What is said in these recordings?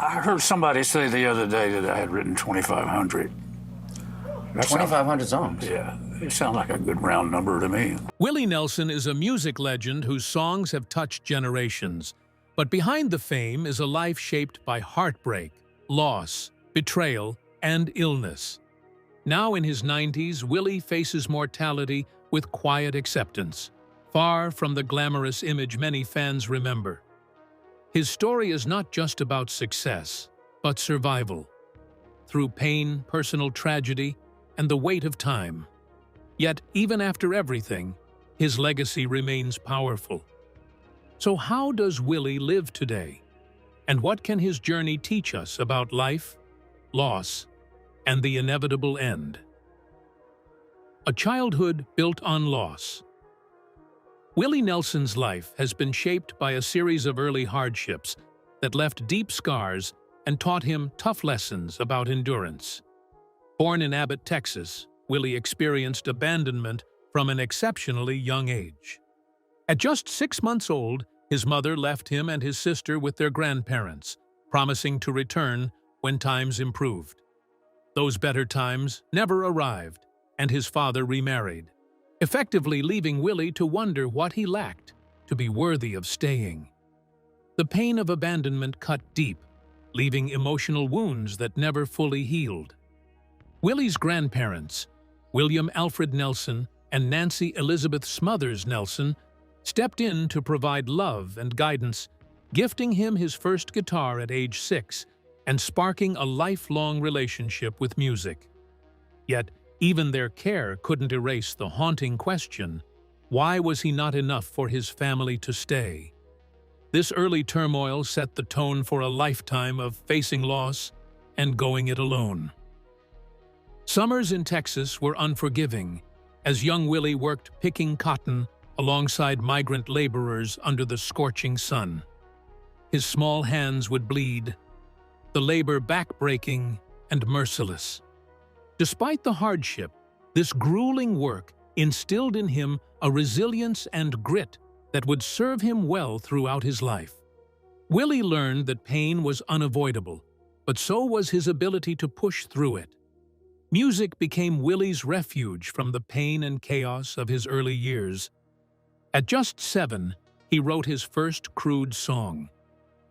I heard somebody say the other day that I had written 2,500. 2,500 songs? Yeah, it sounds like a good round number to me. Willie Nelson is a music legend whose songs have touched generations. But behind the fame is a life shaped by heartbreak, loss, betrayal, and illness. Now in his 90s, Willie faces mortality with quiet acceptance, far from the glamorous image many fans remember. His story is not just about success, but survival, through pain, personal tragedy, and the weight of time. Yet, even after everything, his legacy remains powerful. So how does Willie live today? And what can his journey teach us about life, loss, and the inevitable end? A childhood built on loss. Willie Nelson's life has been shaped by a series of early hardships that left deep scars and taught him tough lessons about endurance. Born in Abbott, Texas, Willie experienced abandonment from an exceptionally young age. At just 6 months old, his mother left him and his sister with their grandparents, promising to return when times improved. Those better times never arrived, and his father remarried, effectively leaving Willie to wonder what he lacked to be worthy of staying. The pain of abandonment cut deep, leaving emotional wounds that never fully healed. Willie's grandparents, William Alfred Nelson and Nancy Elizabeth Smothers Nelson, stepped in to provide love and guidance, gifting him his first guitar at age 6 and sparking a lifelong relationship with music. Yet, even their care couldn't erase the haunting question, why was he not enough for his family to stay? This early turmoil set the tone for a lifetime of facing loss and going it alone. Summers in Texas were unforgiving, as young Willie worked picking cotton alongside migrant laborers under the scorching sun. His small hands would bleed, the labor back-breaking and merciless. Despite the hardship, this grueling work instilled in him a resilience and grit that would serve him well throughout his life. Willie learned that pain was unavoidable, but so was his ability to push through it. Music became Willie's refuge from the pain and chaos of his early years. At just 7, he wrote his first crude song,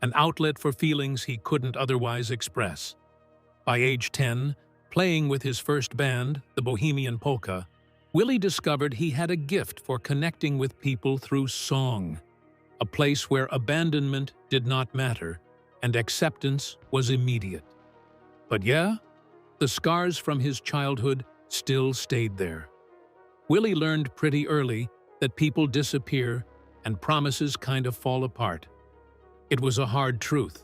an outlet for feelings he couldn't otherwise express. By age 10, playing with his first band, the Bohemian Polka, Willie discovered he had a gift for connecting with people through song, a place where abandonment did not matter and acceptance was immediate. But yeah, the scars from his childhood still stayed there. Willie learned pretty early that people disappear and promises kind of fall apart. It was a hard truth,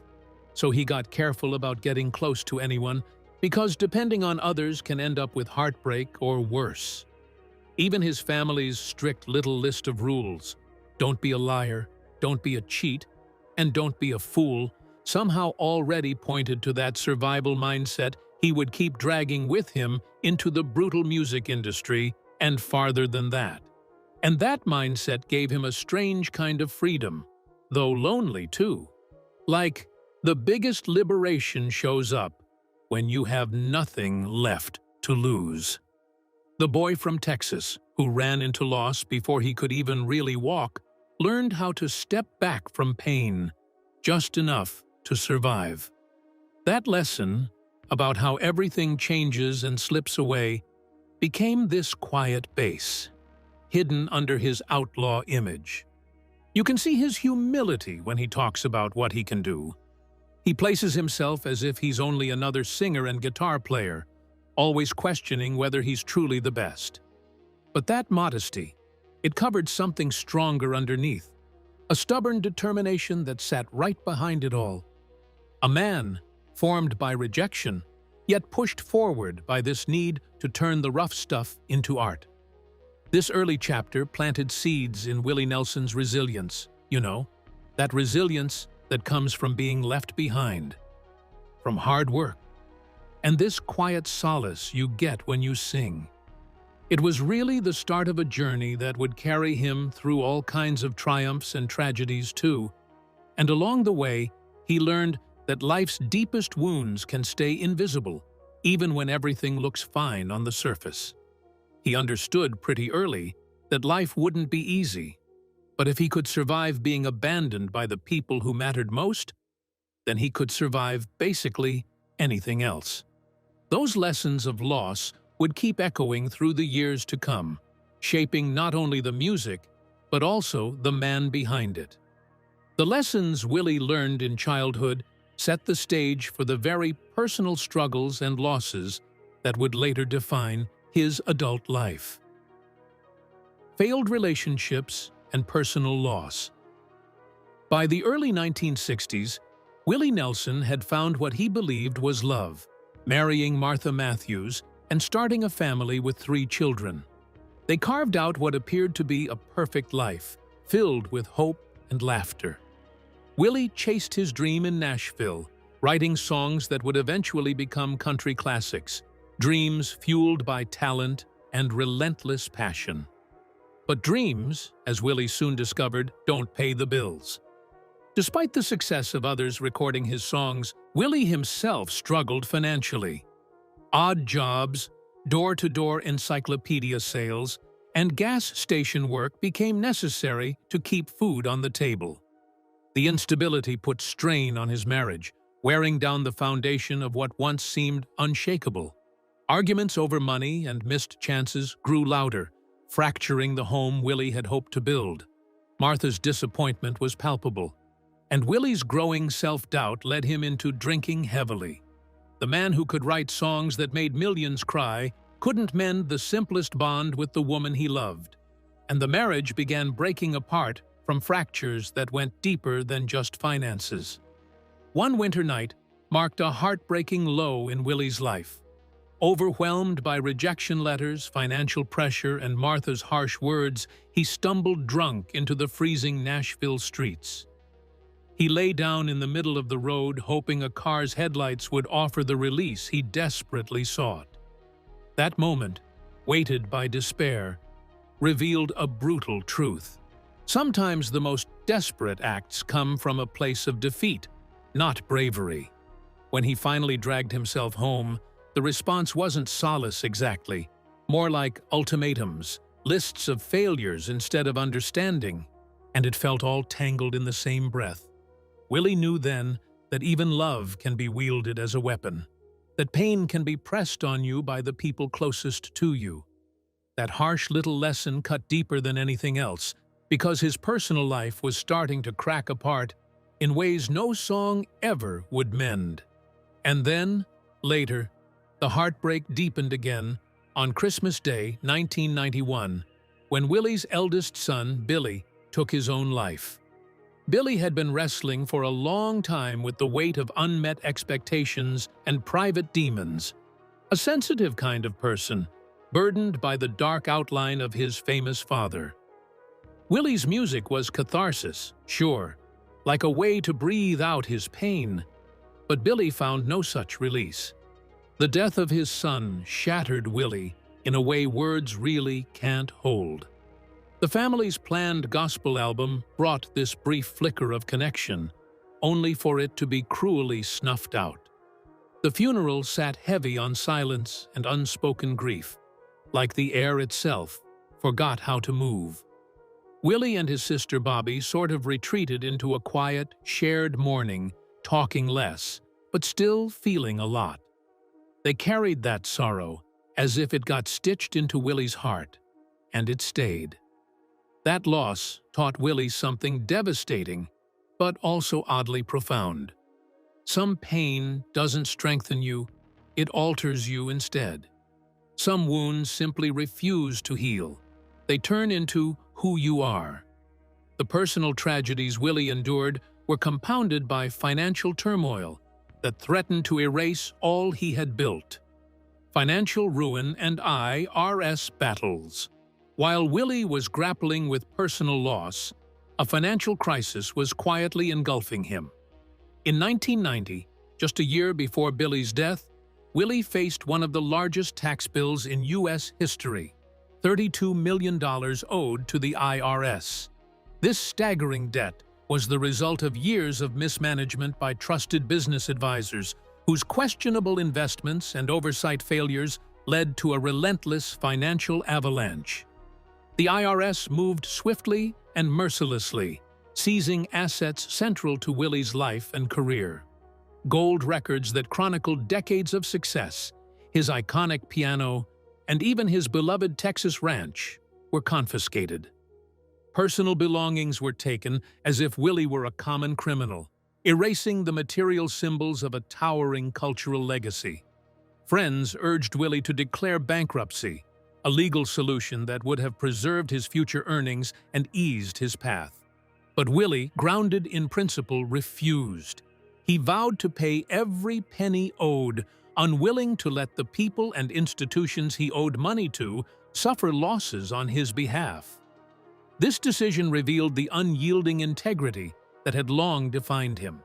so he got careful about getting close to anyone because depending on others can end up with heartbreak or worse. Even his family's strict little list of rules, don't be a liar, don't be a cheat, and don't be a fool, somehow already pointed to that survival mindset he would keep dragging with him into the brutal music industry and farther than that. And that mindset gave him a strange kind of freedom, though lonely too. Like, the biggest liberation shows up when you have nothing left to lose. The boy from Texas, who ran into loss before he could even really walk, learned how to step back from pain, just enough to survive. That lesson, about how everything changes and slips away, became this quiet bass, hidden under his outlaw image. You can see his humility when he talks about what he can do. He places himself as if he's only another singer and guitar player, always questioning whether he's truly the best. But that modesty, it covered something stronger underneath, a stubborn determination that sat right behind it all. A man formed by rejection, yet pushed forward by this need to turn the rough stuff into art. This early chapter planted seeds in Willie Nelson's resilience, that resilience that comes from being left behind, from hard work, and this quiet solace you get when you sing. It was really the start of a journey that would carry him through all kinds of triumphs and tragedies too, and along the way, he learned that life's deepest wounds can stay invisible, even when everything looks fine on the surface. He understood pretty early that life wouldn't be easy, but if he could survive being abandoned by the people who mattered most, then he could survive basically anything else. Those lessons of loss would keep echoing through the years to come, shaping not only the music, but also the man behind it. The lessons Willie learned in childhood set the stage for the very personal struggles and losses that would later define his adult life. Failed relationships and personal loss. By the early 1960s, Willie Nelson had found what he believed was love, marrying Martha Matthews and starting a family with 3 children. They carved out what appeared to be a perfect life, filled with hope and laughter. Willie chased his dream in Nashville, writing songs that would eventually become country classics, dreams fueled by talent and relentless passion. But dreams, as Willie soon discovered, don't pay the bills. Despite the success of others recording his songs, Willie himself struggled financially. Odd jobs, door-to-door encyclopedia sales, and gas station work became necessary to keep food on the table. The instability put strain on his marriage, wearing down the foundation of what once seemed unshakable. Arguments over money and missed chances grew louder, fracturing the home Willie had hoped to build. Martha's disappointment was palpable, and Willie's growing self-doubt led him into drinking heavily. The man who could write songs that made millions cry couldn't mend the simplest bond with the woman he loved, and the marriage began breaking apart from fractures that went deeper than just finances. One winter night marked a heartbreaking low in Willie's life. Overwhelmed by rejection letters, financial pressure, and Martha's harsh words, he stumbled drunk into the freezing Nashville streets. He lay down in the middle of the road, hoping a car's headlights would offer the release he desperately sought. That moment, weighted by despair, revealed a brutal truth. Sometimes the most desperate acts come from a place of defeat, not bravery. When he finally dragged himself home, the response wasn't solace exactly, more like ultimatums, lists of failures instead of understanding, and it felt all tangled in the same breath. Willie knew then that even love can be wielded as a weapon, that pain can be pressed on you by the people closest to you. That harsh little lesson cut deeper than anything else, because his personal life was starting to crack apart in ways no song ever would mend. And then, later, the heartbreak deepened again on Christmas Day, 1991, when Willie's eldest son, Billy, took his own life. Billy had been wrestling for a long time with the weight of unmet expectations and private demons, a sensitive kind of person, burdened by the dark outline of his famous father. Willie's music was catharsis, sure, like a way to breathe out his pain, but Billy found no such release. The death of his son shattered Willie in a way words really can't hold. The family's planned gospel album brought this brief flicker of connection, only for it to be cruelly snuffed out. The funeral sat heavy on silence and unspoken grief, like the air itself forgot how to move. Willie and his sister Bobby sort of retreated into a quiet, shared mourning, talking less, but still feeling a lot. They carried that sorrow as if it got stitched into Willie's heart, and it stayed. That loss taught Willie something devastating, but also oddly profound. Some pain doesn't strengthen you, it alters you instead. Some wounds simply refuse to heal. They turn into who you are. The personal tragedies Willie endured were compounded by financial turmoil that threatened to erase all he had built. Financial ruin and IRS battles. While Willie was grappling with personal loss, a financial crisis was quietly engulfing him. In 1990, just a year before Billy's death, Willie faced one of the largest tax bills in U.S. history, $32 million owed to the IRS. This staggering debt was the result of years of mismanagement by trusted business advisors whose questionable investments and oversight failures led to a relentless financial avalanche. The IRS moved swiftly and mercilessly, seizing assets central to Willie's life and career. Gold records that chronicled decades of success, his iconic piano, and even his beloved Texas ranch were confiscated. Personal belongings were taken as if Willie were a common criminal, erasing the material symbols of a towering cultural legacy. Friends urged Willie to declare bankruptcy, a legal solution that would have preserved his future earnings and eased his path. But Willie, grounded in principle, refused. He vowed to pay every penny owed, unwilling to let the people and institutions he owed money to suffer losses on his behalf. This decision revealed the unyielding integrity that had long defined him.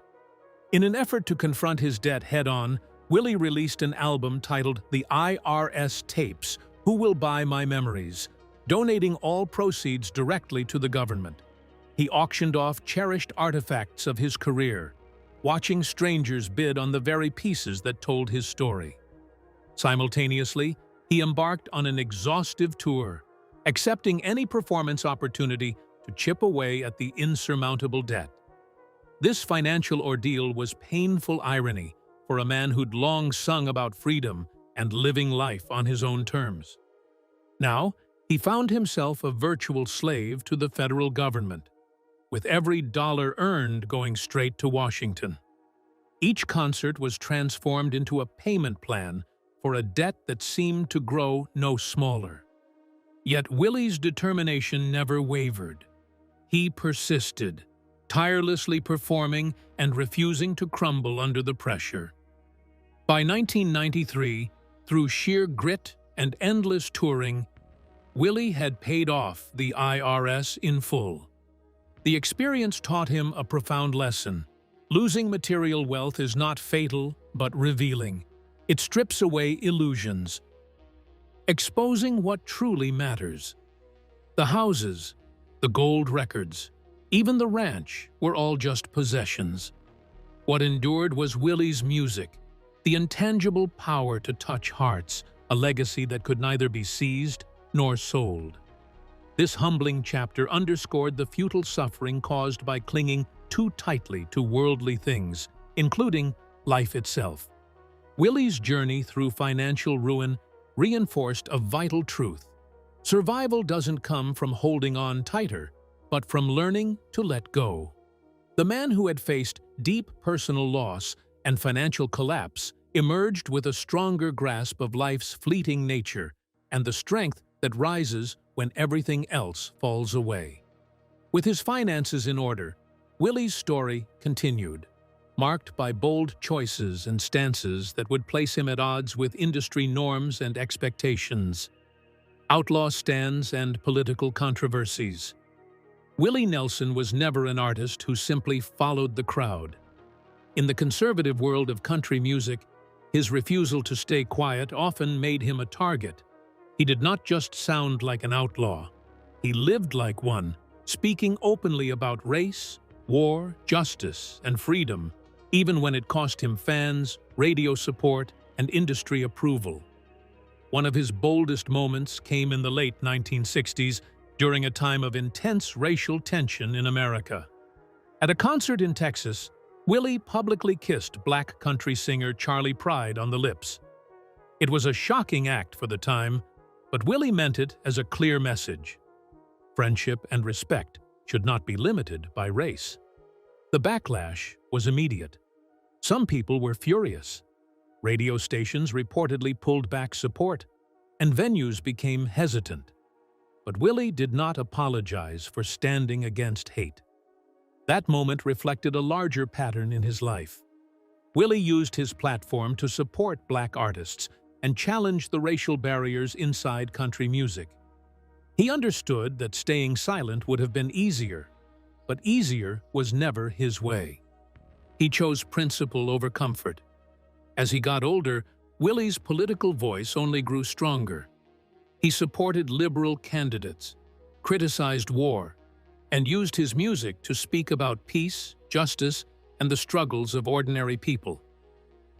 In an effort to confront his debt head-on, Willie released an album titled The IRS Tapes, Who Will Buy My Memories, donating all proceeds directly to the government. He auctioned off cherished artifacts of his career, watching strangers bid on the very pieces that told his story. Simultaneously, he embarked on an exhaustive tour, accepting any performance opportunity to chip away at the insurmountable debt. This financial ordeal was painful irony for a man who'd long sung about freedom and living life on his own terms. Now, he found himself a virtual slave to the federal government, with every dollar earned going straight to Washington. Each concert was transformed into a payment plan for a debt that seemed to grow no smaller. Yet Willie's determination never wavered. He persisted, tirelessly performing and refusing to crumble under the pressure. By 1993, through sheer grit and endless touring, Willie had paid off the IRS in full. The experience taught him a profound lesson. Losing material wealth is not fatal, but revealing. It strips away illusions, exposing what truly matters. The houses, the gold records, even the ranch were all just possessions. What endured was Willie's music, the intangible power to touch hearts, a legacy that could neither be seized nor sold. This humbling chapter underscored the futile suffering caused by clinging too tightly to worldly things, including life itself. Willie's journey through financial ruin reinforced a vital truth. Survival doesn't come from holding on tighter, but from learning to let go. The man who had faced deep personal loss and financial collapse emerged with a stronger grasp of life's fleeting nature and the strength that rises when everything else falls away. With his finances in order, Willie's story continued, marked by bold choices and stances that would place him at odds with industry norms and expectations, outlaw stands and political controversies. Willie Nelson was never an artist who simply followed the crowd. In the conservative world of country music, his refusal to stay quiet often made him a target. He did not just sound like an outlaw. He lived like one, speaking openly about race, war, justice, and freedom, even when it cost him fans, radio support, and industry approval. One of his boldest moments came in the late 1960s during a time of intense racial tension in America. At a concert in Texas, Willie publicly kissed black country singer Charlie Pride on the lips. It was a shocking act for the time, but Willie meant it as a clear message. Friendship and respect should not be limited by race. The backlash was immediate. Some people were furious. Radio stations reportedly pulled back support, and venues became hesitant. But Willie did not apologize for standing against hate. That moment reflected a larger pattern in his life. Willie used his platform to support black artists and challenge the racial barriers inside country music. He understood that staying silent would have been easier, but easier was never his way. He chose principle over comfort. As he got older, Willie's political voice only grew stronger. He supported liberal candidates, criticized war, and used his music to speak about peace, justice, and the struggles of ordinary people.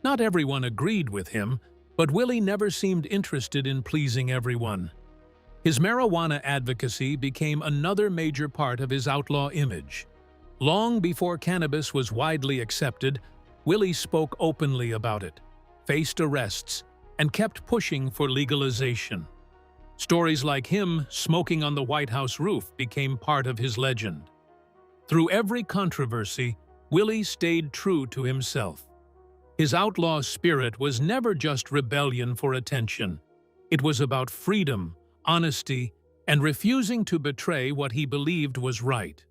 Not everyone agreed with him, but Willie never seemed interested in pleasing everyone. His marijuana advocacy became another major part of his outlaw image. Long before cannabis was widely accepted, Willie spoke openly about it, faced arrests, and kept pushing for legalization. Stories like him smoking on the White House roof became part of his legend. Through every controversy, Willie stayed true to himself. His outlaw spirit was never just rebellion for attention. It was about freedom, honesty, and refusing to betray what he believed was right.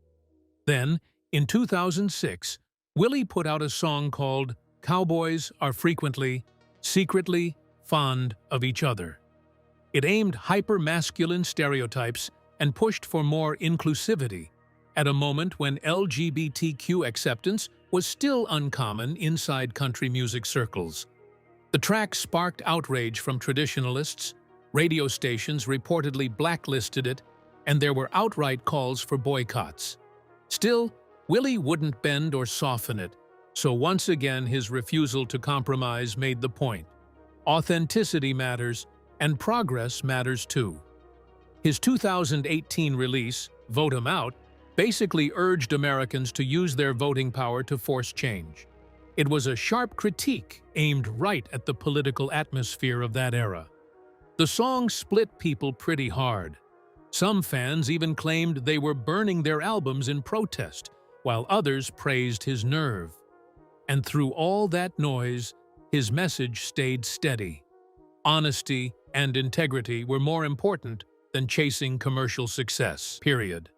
Then, in 2006, Willie put out a song called "Cowboys Are Frequently, Secretly Fond of Each Other." It aimed hyper-masculine stereotypes and pushed for more inclusivity at a moment when LGBTQ acceptance was still uncommon inside country music circles. The track sparked outrage from traditionalists, radio stations reportedly blacklisted it, and there were outright calls for boycotts. Still, Willie wouldn't bend or soften it, so once again his refusal to compromise made the point. Authenticity matters, and progress matters too. His 2018 release, Vote 'Em Out, basically urged Americans to use their voting power to force change. It was a sharp critique aimed right at the political atmosphere of that era. The song split people pretty hard. Some fans even claimed they were burning their albums in protest, while others praised his nerve. And through all that noise, his message stayed steady. Honesty and integrity were more important than chasing commercial success, period.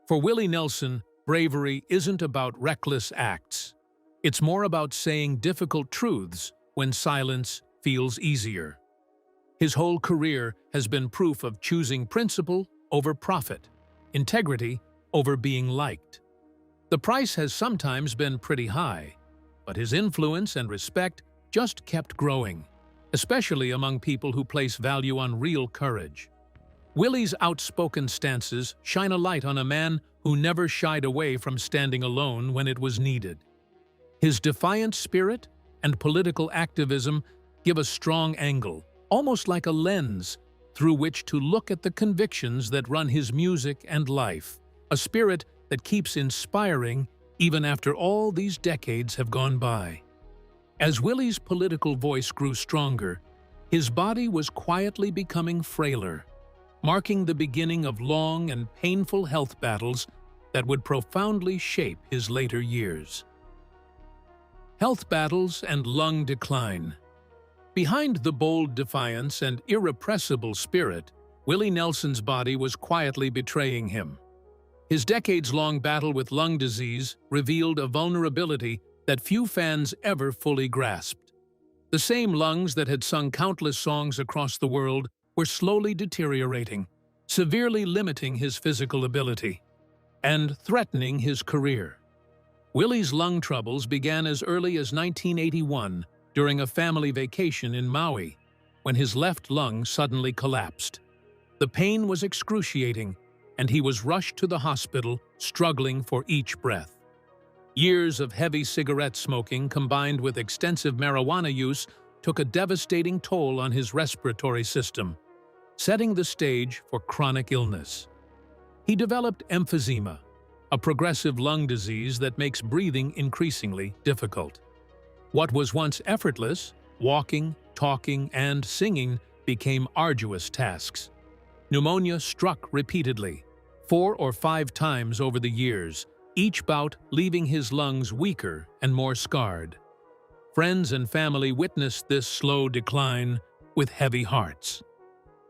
For Willie Nelson, bravery isn't about reckless acts. It's more about saying difficult truths when silence feels easier. His whole career has been proof of choosing principle over profit, integrity over being liked. The price has sometimes been pretty high, but his influence and respect just kept growing, especially among people who place value on real courage. Willie's outspoken stances shine a light on a man who never shied away from standing alone when it was needed. His defiant spirit and political activism give a strong angle, almost like a lens, through which to look at the convictions that run his music and life, a spirit that keeps inspiring even after all these decades have gone by. As Willie's political voice grew stronger, his body was quietly becoming frailer, marking the beginning of long and painful health battles that would profoundly shape his later years. Health battles and lung decline. Behind the bold defiance and irrepressible spirit, Willie Nelson's body was quietly betraying him. His decades-long battle with lung disease revealed a vulnerability that few fans ever fully grasped. The same lungs that had sung countless songs across the world were slowly deteriorating, severely limiting his physical ability and threatening his career. Willie's lung troubles began as early as 1981 during a family vacation in Maui, when his left lung suddenly collapsed. The pain was excruciating, and he was rushed to the hospital, struggling for each breath. Years of heavy cigarette smoking combined with extensive marijuana use took a devastating toll on his respiratory system, setting the stage for chronic illness. He developed emphysema, a progressive lung disease that makes breathing increasingly difficult. What was once effortless, walking, talking, and singing, became arduous tasks. Pneumonia struck repeatedly, 4 or 5 times over the years, each bout leaving his lungs weaker and more scarred. Friends and family witnessed this slow decline with heavy hearts.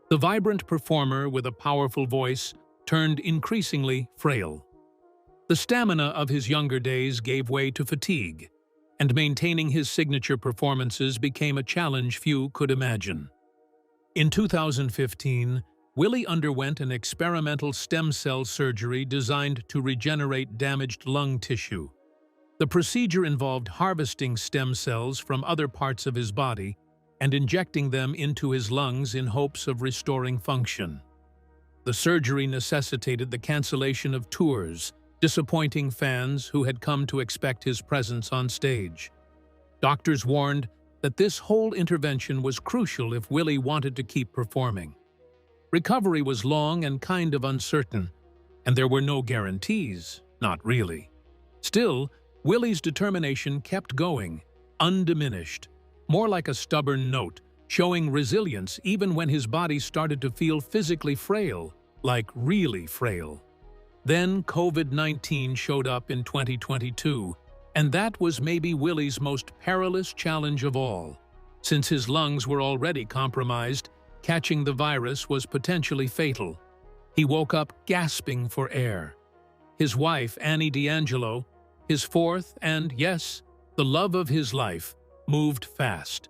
The vibrant performer with a powerful voice turned increasingly frail. The stamina of his younger days gave way to fatigue, and maintaining his signature performances became a challenge few could imagine. In 2015, Willie underwent an experimental stem cell surgery designed to regenerate damaged lung tissue. The procedure involved harvesting stem cells from other parts of his body and injecting them into his lungs in hopes of restoring function. The surgery necessitated the cancellation of tours, disappointing fans who had come to expect his presence on stage. Doctors warned that this whole intervention was crucial if Willie wanted to keep performing. Recovery was long and kind of uncertain, and there were no guarantees, not really. Still, Willie's determination kept going, undiminished, more like a stubborn note, showing resilience even when his body started to feel physically frail, like really frail. Then COVID-19 showed up in 2022, and that was maybe Willie's most perilous challenge of all. Since his lungs were already compromised, catching the virus was potentially fatal. He woke up gasping for air. His wife, Annie D'Angelo, his fourth and, yes, the love of his life, moved fast,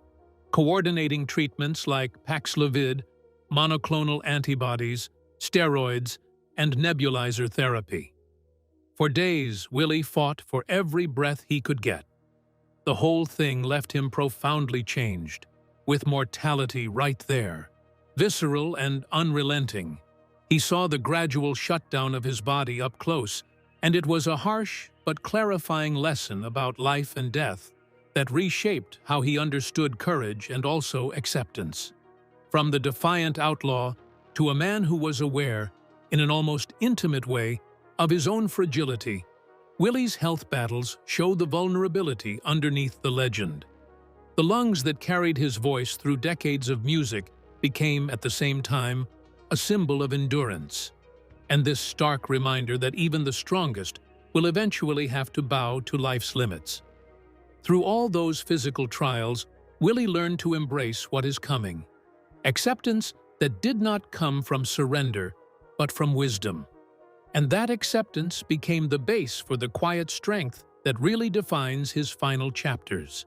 coordinating treatments like Paxlovid, monoclonal antibodies, steroids, and nebulizer therapy. For days, Willie fought for every breath he could get. The whole thing left him profoundly changed, with mortality right there, visceral and unrelenting. He saw the gradual shutdown of his body up close, and it was a harsh but clarifying lesson about life and death that reshaped how he understood courage and also acceptance. From the defiant outlaw to a man who was aware, in an almost intimate way, of his own fragility, Willie's health battles show the vulnerability underneath the legend. The lungs that carried his voice through decades of music became, at the same time, a symbol of endurance, and this stark reminder that even the strongest will eventually have to bow to life's limits. Through all those physical trials, Willie learned to embrace what is coming, acceptance that did not come from surrender, but from wisdom. And that acceptance became the base for the quiet strength that really defines his final chapters.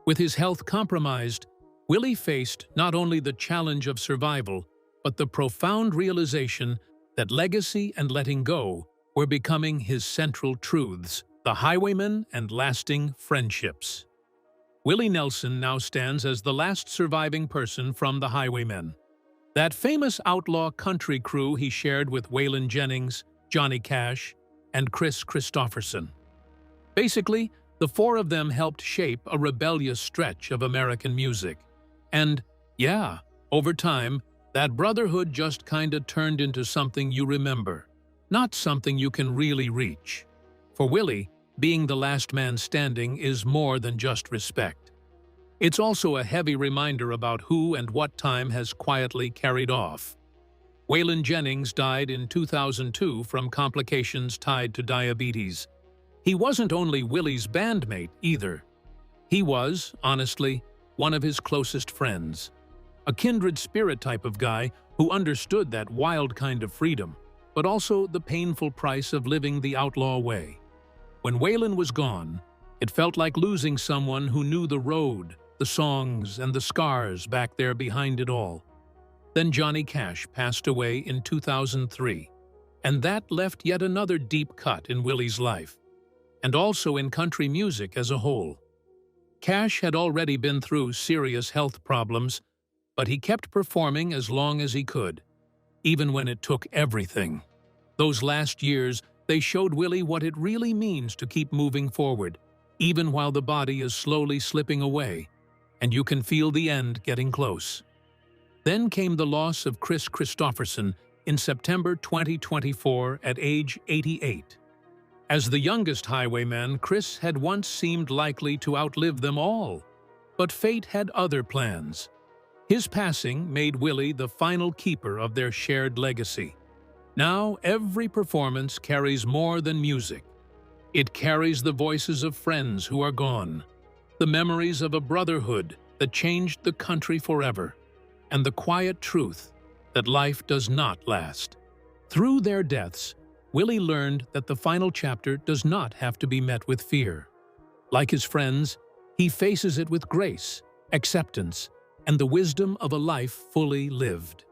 With his health compromised, Willie faced not only the challenge of survival, but the profound realization that legacy and letting go were becoming his central truths, the highwaymen and lasting friendships. Willie Nelson now stands as the last surviving person from the Highwaymen, that famous outlaw country crew he shared with Waylon Jennings, Johnny Cash, and Chris Christopherson. Basically, the four of them helped shape a rebellious stretch of American music. And, yeah, over time, that brotherhood just kinda turned into something you remember, not something you can really reach. For Willie, being the last man standing is more than just respect. It's also a heavy reminder about who and what time has quietly carried off. Waylon Jennings died in 2002 from complications tied to diabetes. He wasn't only Willie's bandmate either. He was, honestly, one of his closest friends. A kindred spirit type of guy who understood that wild kind of freedom, but also the painful price of living the outlaw way. When Waylon was gone, it felt like losing someone who knew the road, the songs, and the scars back there behind it all. Then Johnny Cash passed away in 2003, and that left yet another deep cut in Willie's life, and also in country music as a whole. Cash had already been through serious health problems, but he kept performing as long as he could, even when it took everything. Those last years, they showed Willie what it really means to keep moving forward, even while the body is slowly slipping away, and you can feel the end getting close. Then came the loss of Chris Christopherson in September 2024 at age 88. As the youngest Highwayman, Chris had once seemed likely to outlive them all, but fate had other plans. His passing made Willie the final keeper of their shared legacy. Now every performance carries more than music. It carries the voices of friends who are gone, the memories of a brotherhood that changed the country forever, and the quiet truth that life does not last. Through their deaths, Willie learned that the final chapter does not have to be met with fear. Like his friends, he faces it with grace, acceptance, and the wisdom of a life fully lived.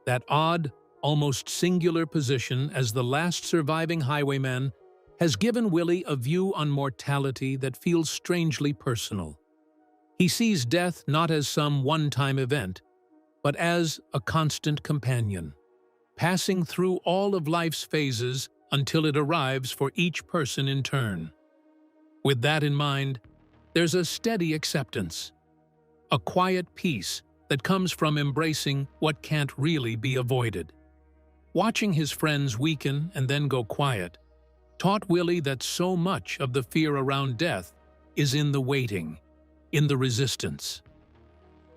That odd, almost singular position as the last surviving highwayman has given Willie a view on mortality that feels strangely personal. He sees death not as some one-time event, but as a constant companion, passing through all of life's phases until it arrives for each person in turn. With that in mind, there's a steady acceptance, a quiet peace that comes from embracing what can't really be avoided. Watching his friends weaken and then go quiet taught Willie that so much of the fear around death is in the waiting, in the resistance.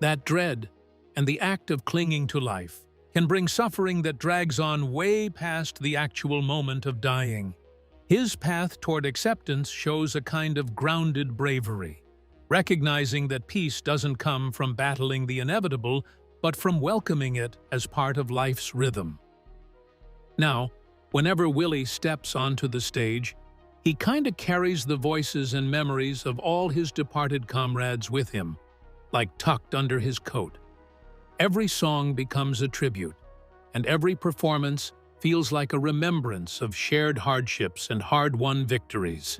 That dread and the act of clinging to life can bring suffering that drags on way past the actual moment of dying. His path toward acceptance shows a kind of grounded bravery, recognizing that peace doesn't come from battling the inevitable, but from welcoming it as part of life's rhythm. Now, whenever Willie steps onto the stage, he kinda carries the voices and memories of all his departed comrades with him, like tucked under his coat. Every song becomes a tribute, and every performance feels like a remembrance of shared hardships and hard-won victories.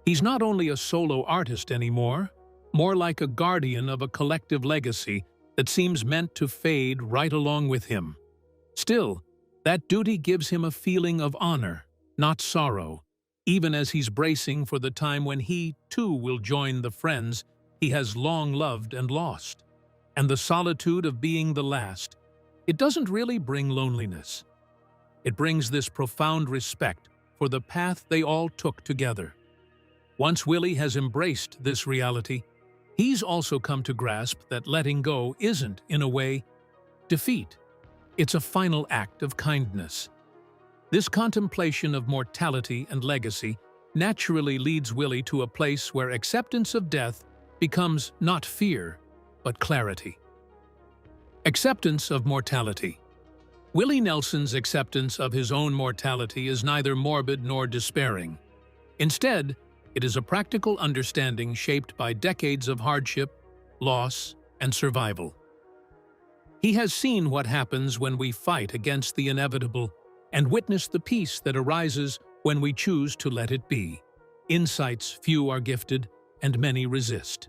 He's not only a solo artist anymore, more like a guardian of a collective legacy that seems meant to fade right along with him. Still, that duty gives him a feeling of honor, not sorrow, even as he's bracing for the time when he, too, will join the friends he has long loved and lost. And the solitude of being the last, it doesn't really bring loneliness. It brings this profound respect for the path they all took together. Once Willie has embraced this reality, he's also come to grasp that letting go isn't, in a way, defeat. It's a final act of kindness. This contemplation of mortality and legacy naturally leads Willie to a place where acceptance of death becomes not fear, but clarity. Acceptance of mortality. Willie Nelson's acceptance of his own mortality is neither morbid nor despairing. Instead, it is a practical understanding shaped by decades of hardship, loss, and survival. He has seen what happens when we fight against the inevitable and witnessed the peace that arises when we choose to let it be. Insights few are gifted and many resist.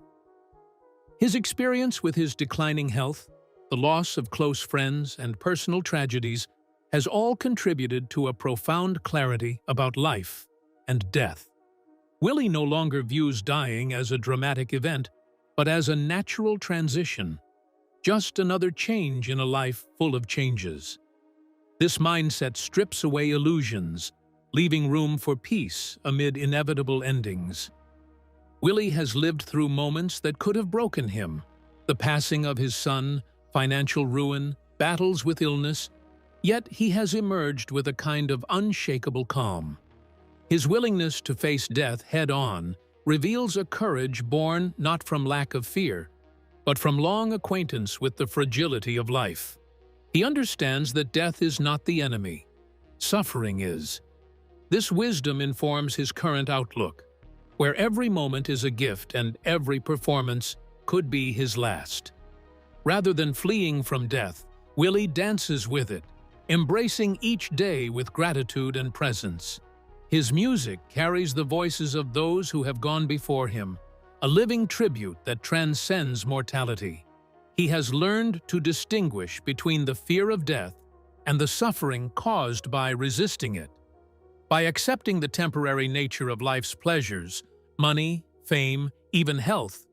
His experience with his declining health, the loss of close friends, and personal tragedies has all contributed to a profound clarity about life and death. Willie no longer views dying as a dramatic event, but as a natural transition, just another change in a life full of changes. This mindset strips away illusions, leaving room for peace amid inevitable endings. Willie has lived through moments that could have broken him: the passing of his son, financial ruin, battles with illness, yet he has emerged with a kind of unshakable calm. His willingness to face death head-on reveals a courage born not from lack of fear, but from long acquaintance with the fragility of life. He understands that death is not the enemy. Suffering is. This wisdom informs his current outlook, where every moment is a gift and every performance could be his last. Rather than fleeing from death, Willie dances with it, embracing each day with gratitude and presence. His music carries the voices of those who have gone before him, a living tribute that transcends mortality. He has learned to distinguish between the fear of death and the suffering caused by resisting it. By accepting the temporary nature of life's pleasures, money, fame, even health,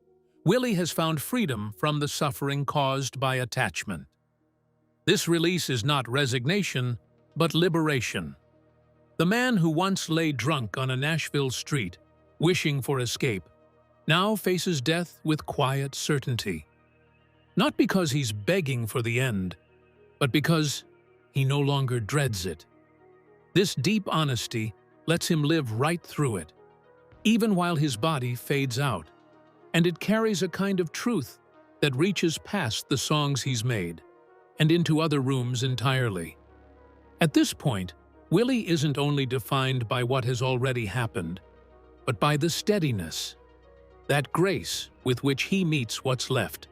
Willie has found freedom from the suffering caused by attachment. This release is not resignation, but liberation. The man who once lay drunk on a Nashville street, wishing for escape, now faces death with quiet certainty. Not because he's begging for the end, but because he no longer dreads it. This deep honesty lets him live right through it, even while his body fades out, and it carries a kind of truth that reaches past the songs he's made and into other rooms entirely. At this point, Willie isn't only defined by what has already happened, but by the steadiness, that grace with which he meets what's left.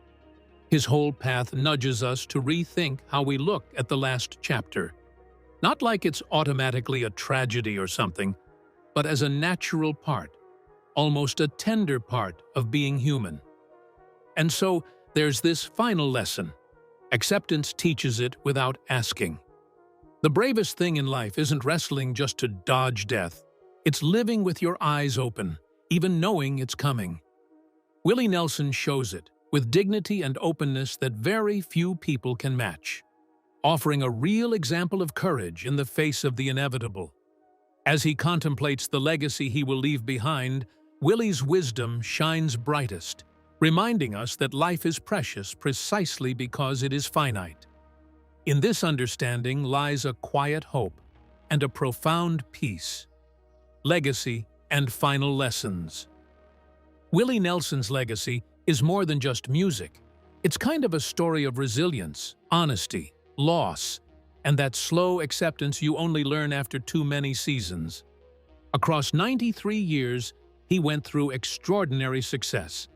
His whole path nudges us to rethink how we look at the last chapter, not like it's automatically a tragedy or something, but as a natural part, almost a tender part of being human. And so there's this final lesson. Acceptance teaches it without asking. The bravest thing in life isn't wrestling just to dodge death. It's living with your eyes open, even knowing it's coming. Willie Nelson shows it, with dignity and openness that very few people can match, offering a real example of courage in the face of the inevitable. As he contemplates the legacy he will leave behind, Willie's wisdom shines brightest, reminding us that life is precious precisely because it is finite. In this understanding lies a quiet hope and a profound peace. Legacy and final lessons. Willie Nelson's legacy is more than just music. It's kind of a story of resilience, honesty, loss, and that slow acceptance you only learn after too many seasons. Across 93 years, he went through extraordinary success,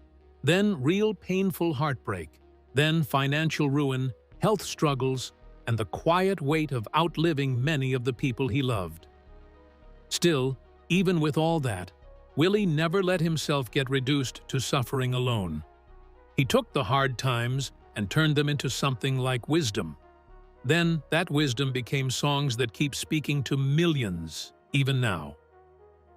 then real painful heartbreak, then financial ruin, health struggles, and the quiet weight of outliving many of the people he loved. Still, even with all that, Willie never let himself get reduced to suffering alone. He took the hard times and turned them into something like wisdom. Then, that wisdom became songs that keep speaking to millions, even now.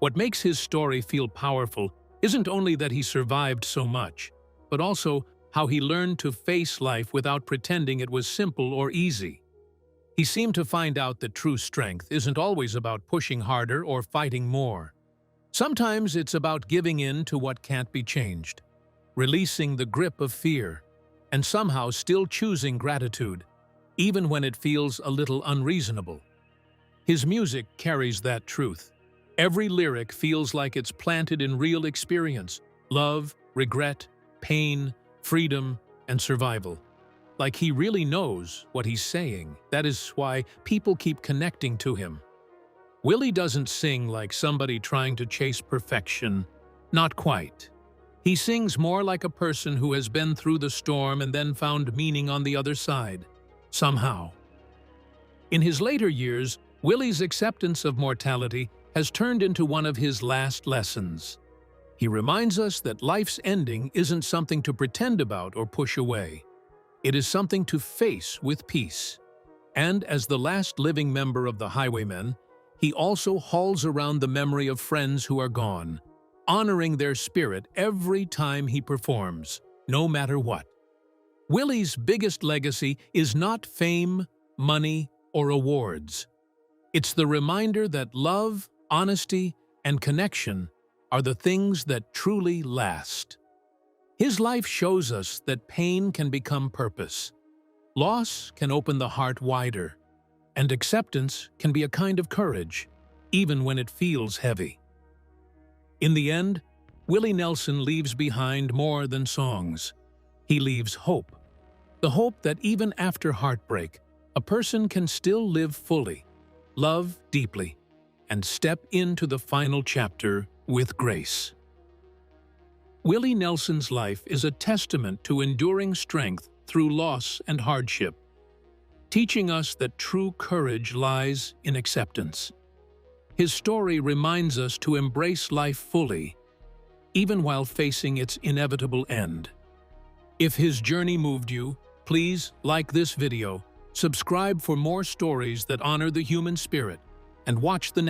What makes his story feel powerful isn't only that he survived so much, but also how he learned to face life without pretending it was simple or easy. He seemed to find out that true strength isn't always about pushing harder or fighting more. Sometimes it's about giving in to what can't be changed, releasing the grip of fear, and somehow still choosing gratitude, even when it feels a little unreasonable. His music carries that truth. Every lyric feels like it's planted in real experience: love, regret, pain, freedom, and survival. Like he really knows what he's saying. That is why people keep connecting to him. Willie doesn't sing like somebody trying to chase perfection. Not quite. He sings more like a person who has been through the storm and then found meaning on the other side, somehow. In his later years, Willie's acceptance of mortality has turned into one of his last lessons. He reminds us that life's ending isn't something to pretend about or push away. It is something to face with peace. And as the last living member of the Highwaymen, he also hauls around the memory of friends who are gone, honoring their spirit every time he performs, no matter what. Willie's biggest legacy is not fame, money, or awards. It's the reminder that love, honesty, and connection are the things that truly last. His life shows us that pain can become purpose. Loss can open the heart wider, and acceptance can be a kind of courage, even when it feels heavy. In the end, Willie Nelson leaves behind more than songs. He leaves hope. The hope that even after heartbreak, a person can still live fully, love deeply, and step into the final chapter with grace. Willie Nelson's life is a testament to enduring strength through loss and hardship, teaching us that true courage lies in acceptance. His story reminds us to embrace life fully, even while facing its inevitable end. If his journey moved you, please like this video, subscribe for more stories that honor the human spirit, and watch the